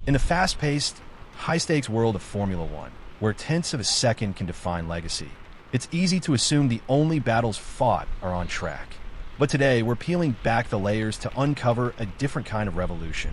In the fast-paced, high-stakes world of Formula One, where tenths of a second can define legacy, it's easy to assume the only battles fought are on track. But today, we're peeling back the layers to uncover a different kind of revolution.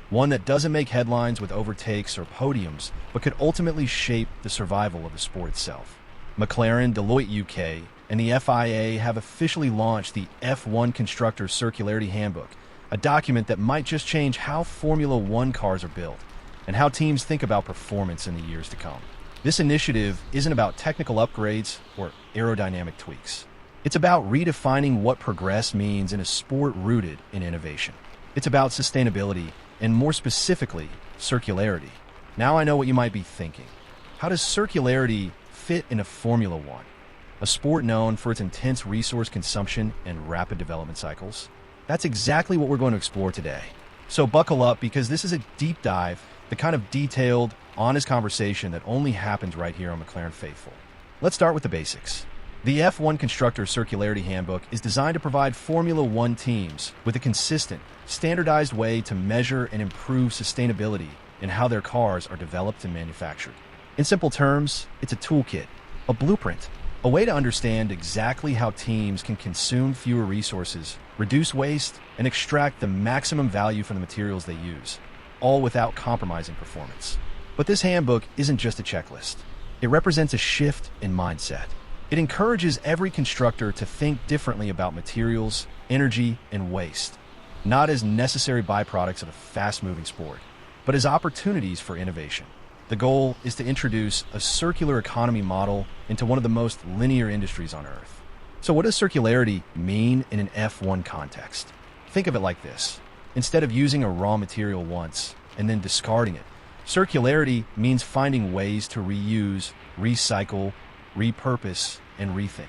One that doesn't make headlines with overtakes or podiums, but could ultimately shape the survival of the sport itself. McLaren, Deloitte UK, and the FIA have officially launched the F1 Constructor Circularity Handbook, a document that might just change how Formula One cars are built and how teams think about performance in the years to come. This initiative isn't about technical upgrades or aerodynamic tweaks. It's about redefining what progress means in a sport rooted in innovation. It's about sustainability and, more specifically, circularity. Now I know what you might be thinking. How does circularity fit into Formula One, a sport known for its intense resource consumption and rapid development cycles? That's exactly what we're going to explore today. So buckle up, because this is a deep dive, the kind of detailed, honest conversation that only happens right here on McLaren Faithful. Let's start with the basics. The F1 Constructor Circularity Handbook is designed to provide Formula One teams with a consistent, standardized way to measure and improve sustainability in how their cars are developed and manufactured. In simple terms, it's a toolkit, a blueprint, a way to understand exactly how teams can consume fewer resources, reduce waste, and extract the maximum value from the materials they use, all without compromising performance. But this handbook isn't just a checklist. It represents a shift in mindset. It encourages every constructor to think differently about materials, energy, and waste, not as necessary byproducts of a fast-moving sport, but as opportunities for innovation. The goal is to introduce a circular economy model into one of the most linear industries on Earth. So what does circularity mean in an F1 context? Think of it like this. Instead of using a raw material once and then discarding it, circularity means finding ways to reuse, recycle, repurpose, and rethink.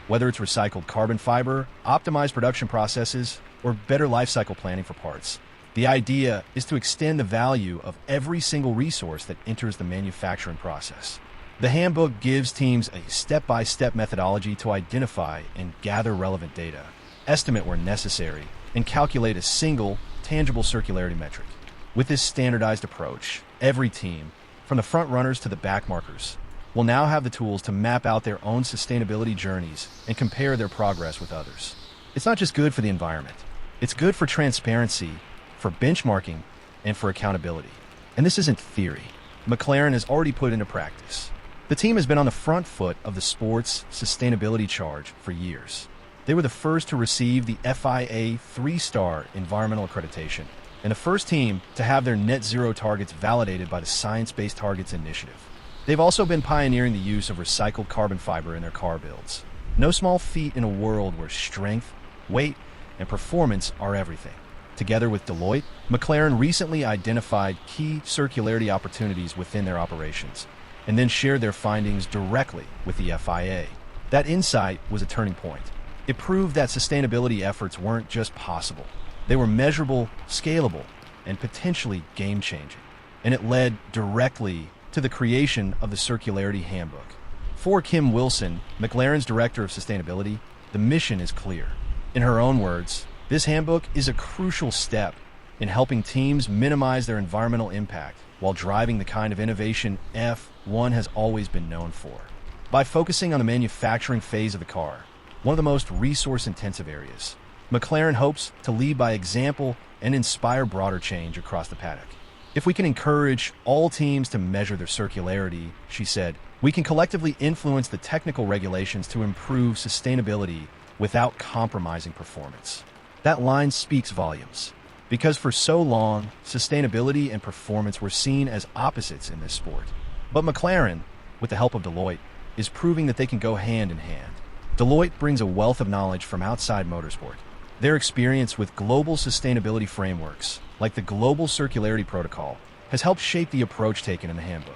Whether it's recycled carbon fiber, optimized production processes, or better lifecycle planning for parts. The idea is to extend the value of every single resource that enters the manufacturing process. The handbook gives teams a step-by-step methodology to identify and gather relevant data, estimate where necessary, and calculate a single, tangible circularity metric. With this standardized approach, every team, from the front runners to the back markers, will now have the tools to map out their own sustainability journeys and compare their progress with others. It's not just good for the environment. It's good for transparency, for benchmarking, and for accountability. And this isn't theory. McLaren has already put into practice. The team has been on the front foot of the sport's sustainability charge for years. They were the first to receive the FIA 3-star environmental accreditation, and the first team to have their net zero targets validated by the Science Based Targets Initiative. They've also been pioneering the use of recycled carbon fiber in their car builds. No small feat in a world where strength, weight, and performance are everything. Together with Deloitte, McLaren recently identified key circularity opportunities within their operations, and then shared their findings directly with the FIA. That insight was a turning point. It proved that sustainability efforts weren't just possible. They were measurable, scalable, and potentially game-changing. And it led directly to the creation of the Circularity Handbook. For Kim Wilson, McLaren's Director of Sustainability, the mission is clear. In her own words, this handbook is a crucial step in helping teams minimize their environmental impact while driving the kind of innovation F1 has always been known for. By focusing on the manufacturing phase of the car, one of the most resource-intensive areas, McLaren hopes to lead by example and inspire broader change across the paddock. If we can encourage all teams to measure their circularity, she said, we can collectively influence the technical regulations to improve sustainability without compromising performance. That line speaks volumes, because for so long, sustainability and performance were seen as opposites in this sport. But McLaren, with the help of Deloitte, is proving that they can go hand in hand. Deloitte brings a wealth of knowledge from outside motorsport. Their experience with global sustainability frameworks, like the Global Circularity Protocol, has helped shape the approach taken in the handbook.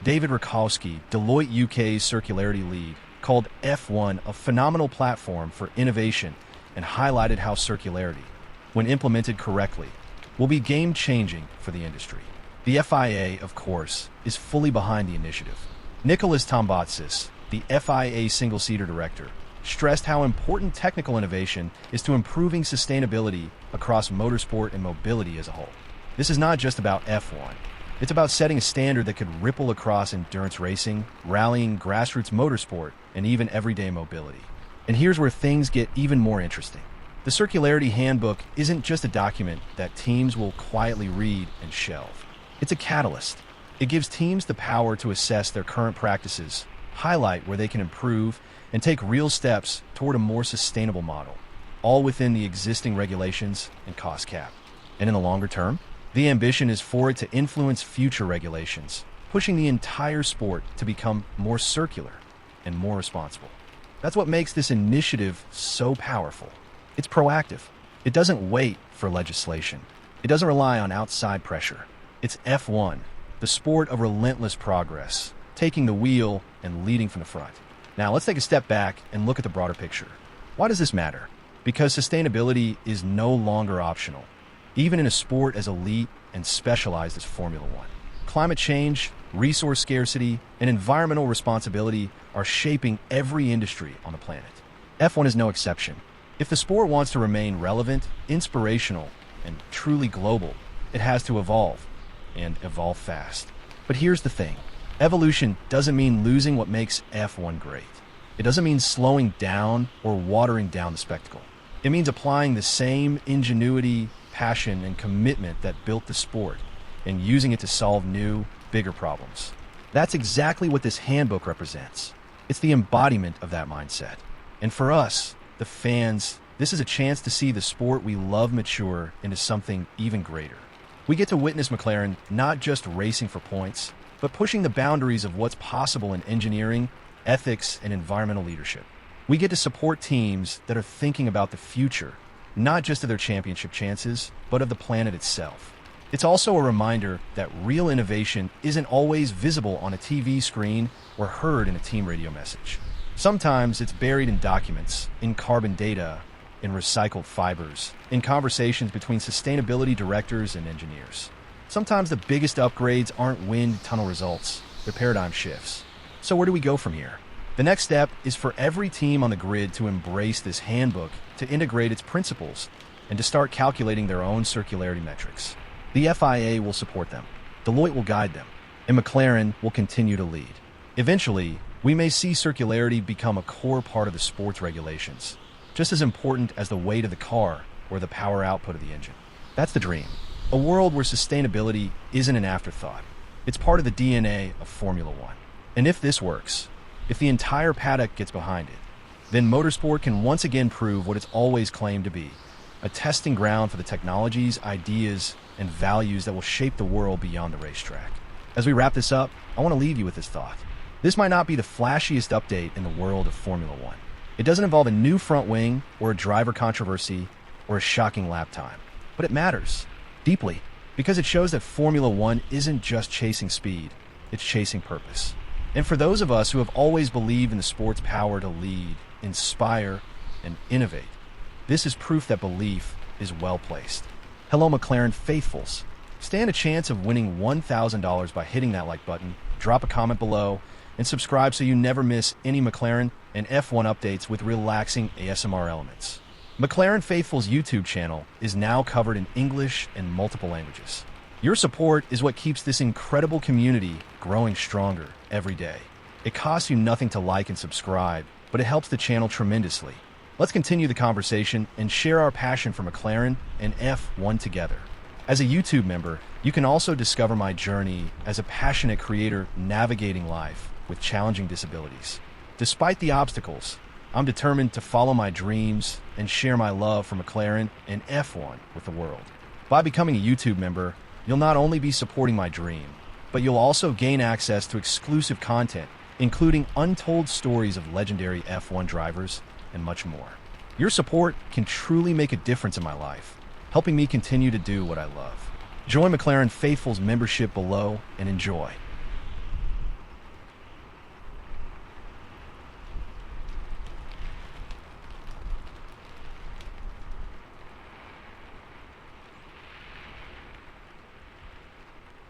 David Rakowski, Deloitte UK's circularity lead, called F1 a phenomenal platform for innovation and highlighted how circularity, when implemented correctly, will be game-changing for the industry. The FIA, of course, is fully behind the initiative. Nicholas Tombatsis, the FIA single-seater director, stressed how important technical innovation is to improving sustainability across motorsport and mobility as a whole. This is not just about F1. It's about setting a standard that could ripple across endurance racing, rallying, grassroots motorsport, and even everyday mobility. And here's where things get even more interesting. The Circularity Handbook isn't just a document that teams will quietly read and shelve. It's a catalyst. It gives teams the power to assess their current practices, highlight where they can improve, and take real steps toward a more sustainable model, all within the existing regulations and cost cap. And in the longer term, the ambition is for it to influence future regulations, pushing the entire sport to become more circular and more responsible. That's what makes this initiative so powerful. It's proactive. It doesn't wait for legislation. It doesn't rely on outside pressure. It's F1, the sport of relentless progress, taking the wheel and leading from the front. Now let's take a step back and look at the broader picture. Why does this matter? Because sustainability is no longer optional, even in a sport as elite and specialized as Formula One. Climate change, resource scarcity, and environmental responsibility are shaping every industry on the planet. F1 is no exception. If the sport wants to remain relevant, inspirational, and truly global, it has to evolve, and evolve fast. But here's the thing. Evolution doesn't mean losing what makes F1 great. It doesn't mean slowing down or watering down the spectacle. It means applying the same ingenuity, passion, and commitment that built the sport and using it to solve new, bigger problems. That's exactly what this handbook represents. It's the embodiment of that mindset. And for us, the fans, this is a chance to see the sport we love mature into something even greater. We get to witness McLaren not just racing for points, but pushing the boundaries of what's possible in engineering, ethics, and environmental leadership. We get to support teams that are thinking about the future, not just of their championship chances, but of the planet itself. It's also a reminder that real innovation isn't always visible on a TV screen or heard in a team radio message. Sometimes it's buried in documents, in carbon data, in recycled fibers, in conversations between sustainability directors and engineers. Sometimes the biggest upgrades aren't wind tunnel results, they're paradigm shifts. So where do we go from here? The next step is for every team on the grid to embrace this handbook, to integrate its principles, and to start calculating their own circularity metrics. The FIA will support them, Deloitte will guide them, and McLaren will continue to lead. Eventually, we may see circularity become a core part of the sport's regulations, just as important as the weight of the car or the power output of the engine. That's the dream. A world where sustainability isn't an afterthought. It's part of the DNA of Formula One. And if this works, if the entire paddock gets behind it, then motorsport can once again prove what it's always claimed to be, a testing ground for the technologies, ideas, and values that will shape the world beyond the racetrack. As we wrap this up, I want to leave you with this thought. This might not be the flashiest update in the world of Formula One. It doesn't involve a new front wing or a driver controversy or a shocking lap time. But it matters deeply because it shows that Formula One isn't just chasing speed, it's chasing purpose. And for those of us who have always believed in the sport's power to lead, inspire, and innovate, this is proof that belief is well placed. Hello, McLaren faithfuls. Stand a chance of winning $1,000 by hitting that like button, drop a comment below, and subscribe so you never miss any McLaren and F1 updates with relaxing ASMR elements. McLaren Faithful's YouTube channel is now covered in English and multiple languages. Your support is what keeps this incredible community growing stronger every day. It costs you nothing to like and subscribe, but it helps the channel tremendously. Let's continue the conversation and share our passion for McLaren and F1 together. As a YouTube member, you can also discover my journey as a passionate creator navigating life with challenging disabilities. Despite the obstacles, I'm determined to follow my dreams and share my love for McLaren and F1 with the world. By becoming a YouTube member, you'll not only be supporting my dream, but you'll also gain access to exclusive content, including untold stories of legendary F1 drivers and much more. Your support can truly make a difference in my life, helping me continue to do what I love. Join McLaren Faithful's membership below and enjoy.